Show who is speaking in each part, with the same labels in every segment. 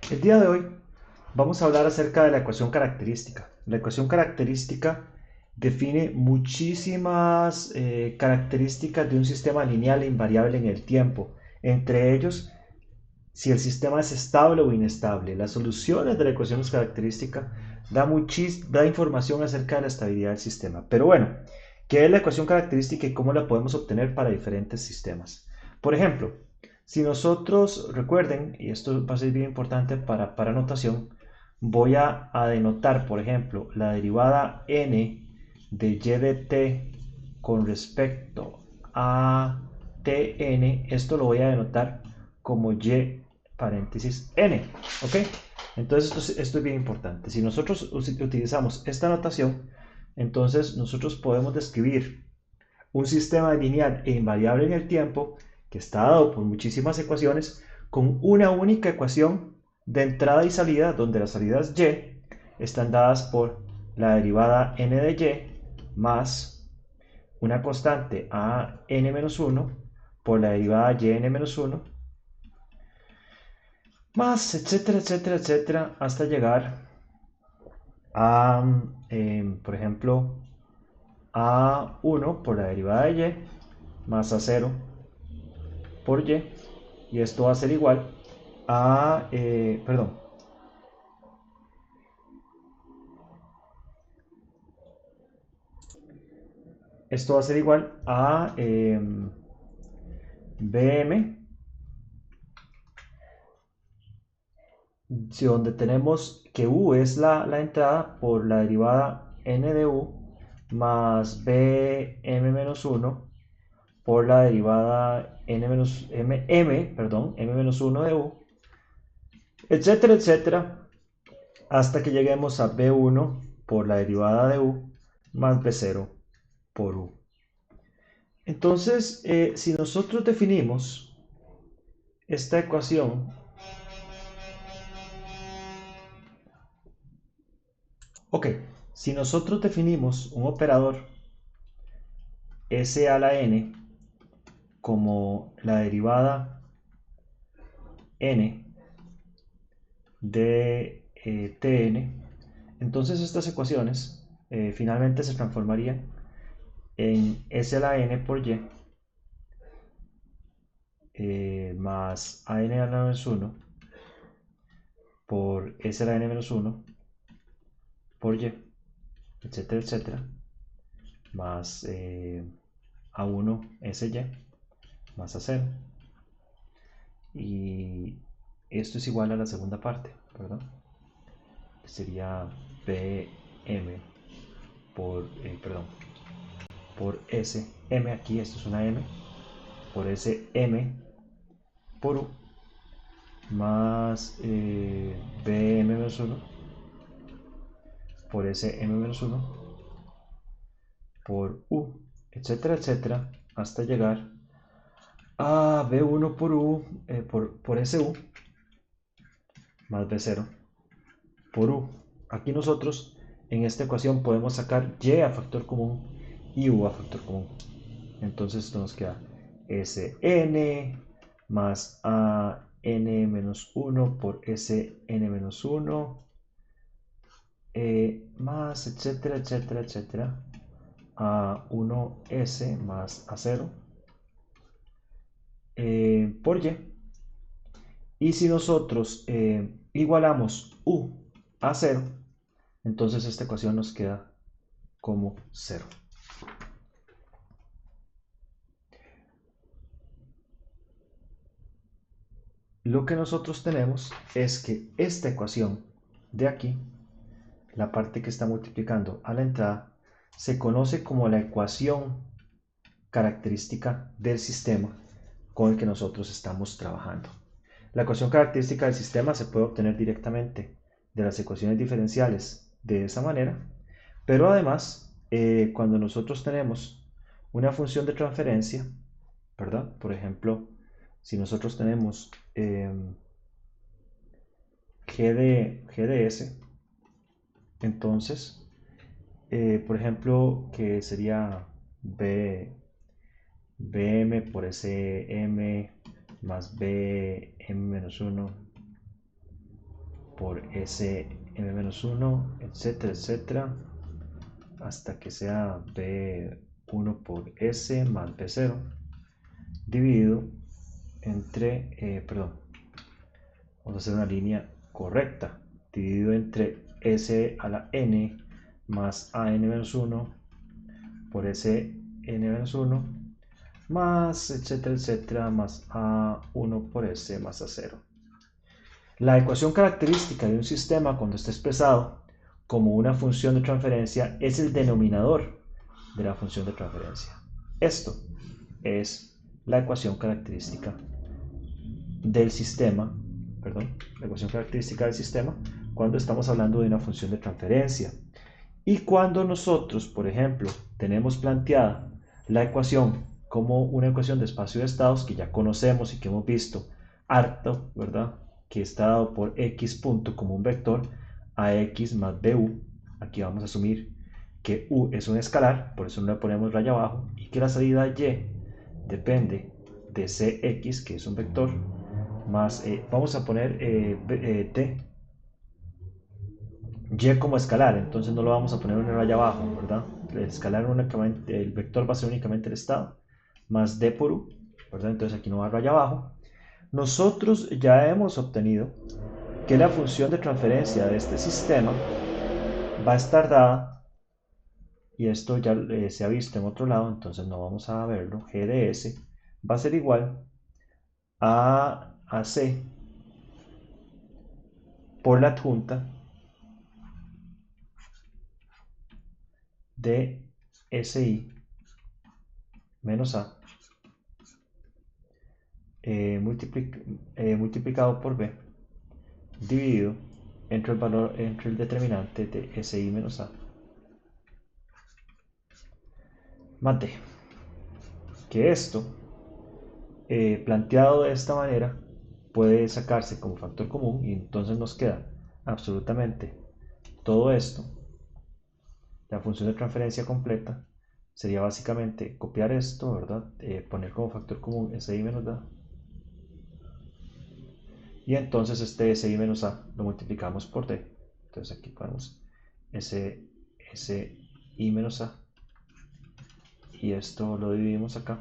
Speaker 1: El día de hoy vamos a hablar acerca de la ecuación característica. La ecuación característica define muchísimas características de un sistema lineal e invariable en el tiempo. Entre ellos, si el sistema es estable o inestable. Las soluciones de la ecuación característica da información acerca de la estabilidad del sistema. Pero bueno, ¿qué es la ecuación característica y cómo la podemos obtener para diferentes sistemas? Por ejemplo, si nosotros recuerden, y esto va a ser bien importante para notación, voy a denotar, por ejemplo, la derivada n de y de t con respecto a tn, esto lo voy a denotar como y paréntesis n, ¿ok? Entonces esto es bien importante. Si nosotros utilizamos esta notación, entonces nosotros podemos describir un sistema lineal e invariable en el tiempo que está dado por muchísimas ecuaciones con una única ecuación de entrada y salida, donde las salidas y están dadas por la derivada n de y más una constante a n-1 por la derivada y n-1 más etcétera, etcétera, etcétera, hasta llegar a, por ejemplo, a1 por la derivada de y más a0 por y esto va a ser igual a, perdón, esto va a ser igual a bm, si donde tenemos que u es la entrada por la derivada n de u más bm-1 por la derivada m-1 de u, etcétera, etcétera, hasta que lleguemos a b1 por la derivada de u más b0 por u. Entonces, si nosotros definimos esta ecuación, ok, si nosotros definimos un operador s a la n como la derivada n de tn, entonces estas ecuaciones finalmente se transformarían en s a la n por y más a n a la menos 1 por s a la n menos 1 por y, etcétera, etcétera, más a1 sy más a0. Y esto es igual a la segunda parte, ¿verdad? Sería bm por, perdón, por s, m aquí, esto es una m, por s m por u más bm menos 1 por s m menos 1 por u, etcétera, etcétera, hasta llegar a b1 por u, por su más b0 por u. Aquí nosotros en esta ecuación podemos sacar y a factor común y u a factor común. Entonces esto nos queda Sn más a n menos 1 por Sn menos 1 más etcétera, etcétera, etcétera a 1s más a 0 por y. Y si nosotros igualamos u a 0, entonces esta ecuación nos queda como 0. Lo que nosotros tenemos es que esta ecuación de aquí, la parte que está multiplicando a la entrada, se conoce como la ecuación característica del sistema con el que nosotros estamos trabajando. La ecuación característica del sistema se puede obtener directamente de las ecuaciones diferenciales de esa manera, pero además, cuando nosotros tenemos una función de transferencia, ¿verdad? Por ejemplo, si nosotros tenemos g de s, entonces, por ejemplo, que sería bm por sm más bm menos 1 por Sm-1, etcétera, etcétera, hasta que sea B1 por S más B0 dividido entre, vamos a hacer una línea correcta, dividido entre S a la N más AN-1 por SN-1 más etcétera, etcétera, más A1 por S más A0. La ecuación característica de un sistema cuando está expresado como una función de transferencia es el denominador de la función de transferencia. Esto es la ecuación característica del sistema, la ecuación característica del sistema cuando estamos hablando de una función de transferencia. Y cuando nosotros, por ejemplo, tenemos planteada la ecuación como una ecuación de espacio de estados que ya conocemos y que hemos visto harto, ¿verdad? Que está dado por x punto como un vector ax más bu. Aquí vamos a asumir que u es un escalar, por eso no le ponemos raya abajo, y que la salida y depende de cx, que es un vector, más, vamos a poner t, y como escalar, entonces no lo vamos a poner una raya abajo, ¿verdad? El escalar únicamente, el vector va a ser únicamente el estado, más d por u, ¿verdad? Entonces aquí no va raya abajo. Nosotros ya hemos obtenido que la función de transferencia de este sistema va a estar dada, y esto ya se ha visto en otro lado, entonces no vamos a verlo, g de s va a ser igual a c por la adjunta de si menos a multiplicado por b dividido entre el valor, entre el determinante de si menos a más d. Que esto, planteado de esta manera, puede sacarse como factor común y entonces nos queda absolutamente todo esto. La función de transferencia completa sería básicamente copiar esto, ¿verdad? Poner como factor común si menos d. Y entonces este si menos a lo multiplicamos por d. Entonces aquí ponemos si menos a. Y esto lo dividimos acá.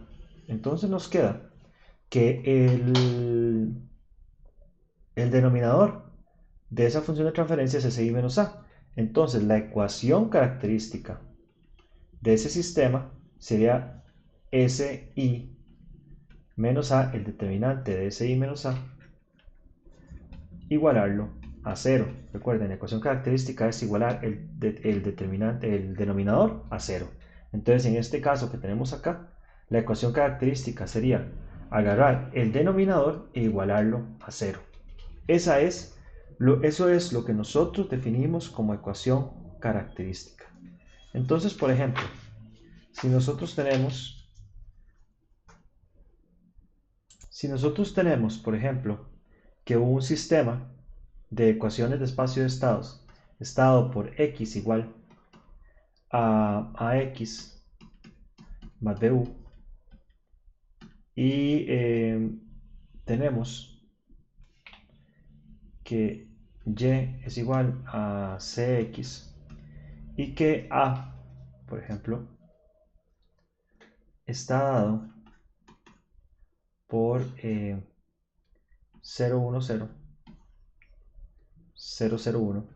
Speaker 1: Entonces nos queda que el denominador de esa función de transferencia es si menos a. Entonces la ecuación característica de ese sistema sería si menos a, el determinante de si menos a, igualarlo a 0. Recuerden, la ecuación característica es igualar el denominador a 0. Entonces, en este caso que tenemos acá, la ecuación característica sería agarrar el denominador e igualarlo a 0. Eso es lo que nosotros definimos como ecuación característica. Entonces, por ejemplo, si nosotros tenemos, por ejemplo, que un sistema de ecuaciones de espacio de estados está dado por x igual a x más bu, y tenemos que y es igual a cx y que a, por ejemplo, está dado por 0, 1, 0, 0, 0, 1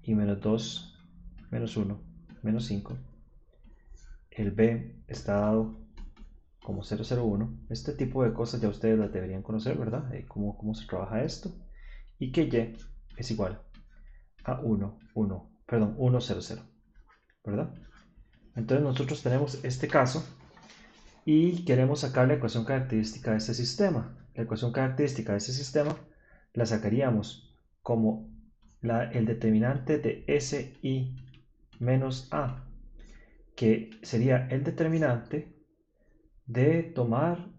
Speaker 1: y menos 2, menos 1, menos 5. El b está dado como 0, 0, 1. Este tipo de cosas ya ustedes las deberían conocer, ¿verdad? Cómo se trabaja esto. Y que y es igual a 1, 0, 0, ¿verdad? Entonces nosotros tenemos este caso y queremos sacar la ecuación característica de este sistema. La ecuación característica de este sistema la sacaríamos como el determinante de si menos a, que sería el determinante de tomar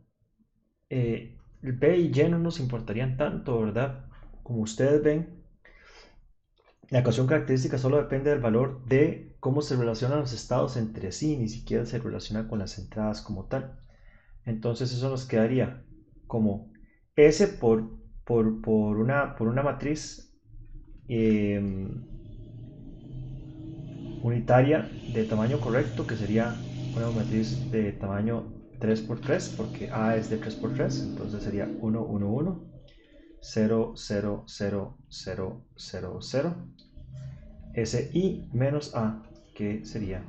Speaker 1: el b y y no nos importarían tanto, ¿verdad? Como ustedes ven, la ecuación característica solo depende del valor de cómo se relacionan los estados entre sí, ni siquiera se relaciona con las entradas como tal. Entonces eso nos quedaría como S por por una matriz unitaria de tamaño correcto, que sería una matriz de tamaño 3×3, porque A es de 3×3, entonces sería 1, 1, 1, 0, 0, 0, 0, 0, 0, SI menos A, que sería,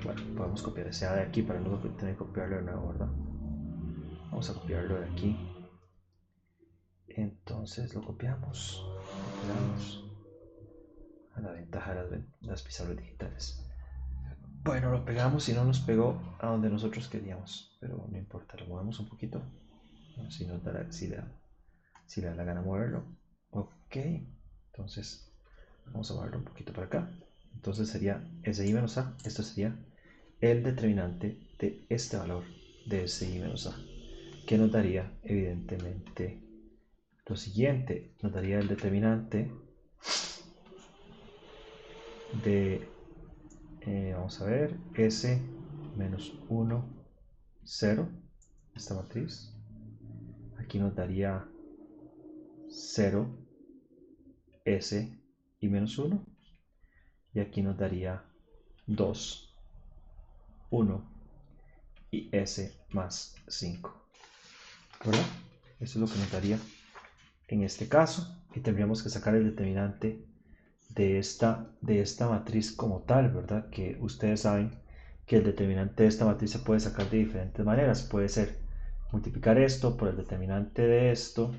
Speaker 1: bueno, podemos copiar ese A de aquí para no tener que copiarlo de nuevo, ¿verdad? Vamos a copiarlo de aquí. Entonces lo copiamos, a la ventaja de las pizarras digitales. Bueno, lo pegamos y no nos pegó a donde nosotros queríamos, pero no importa, lo movemos un poquito. Si nos da si le da la gana moverlo. Ok, entonces vamos a moverlo un poquito para acá. Entonces sería SI menos A, esto sería el determinante de este valor de SI menos A, que nos daría evidentemente lo siguiente, nos daría el determinante de, vamos a ver, S menos 1, 0, esta matriz. Aquí nos daría 0, S y menos 1. Y aquí nos daría 2, 1 y S más 5. ¿Verdad? Eso es lo que nos daría en este caso. Y tendríamos que sacar el determinante de esta matriz como tal, ¿verdad? Que ustedes saben que el determinante de esta matriz se puede sacar de diferentes maneras. Puede ser multiplicar esto por el determinante de esto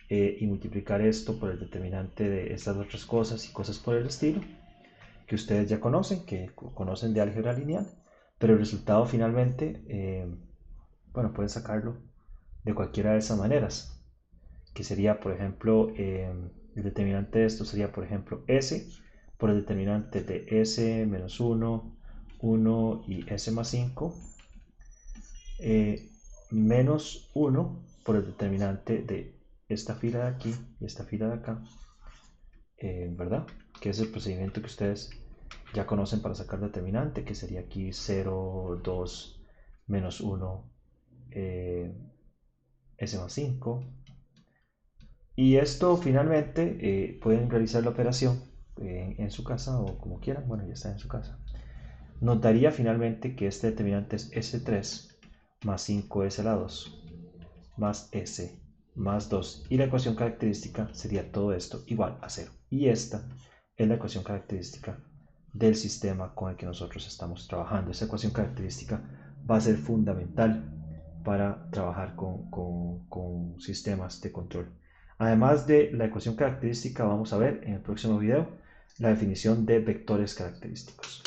Speaker 1: y multiplicar esto por el determinante de estas otras cosas y cosas por el estilo, que ustedes ya conocen, que conocen de álgebra lineal, pero el resultado finalmente, bueno, pueden sacarlo de cualquiera de esas maneras, que sería, por ejemplo, el determinante de esto sería, por ejemplo, S por el determinante de S menos 1, 1 y S más 5, menos 1 por el determinante de esta fila de aquí y esta fila de acá, ¿verdad? Que es el procedimiento que ustedes ya conocen para sacar determinante, que sería aquí 0, 2, menos 1, S más 5. Y esto finalmente pueden realizar la operación en su casa o como quieran, bueno, ya está en su casa. Nos daría finalmente que este determinante es S3 más 5S a la 2 más S más 2, y la ecuación característica sería todo esto igual a 0. Y esta es la ecuación característica del sistema con el que nosotros estamos trabajando. Esa ecuación característica va a ser fundamental para trabajar con sistemas de control. Además de la ecuación característica, vamos a ver en el próximo video la definición de vectores característicos.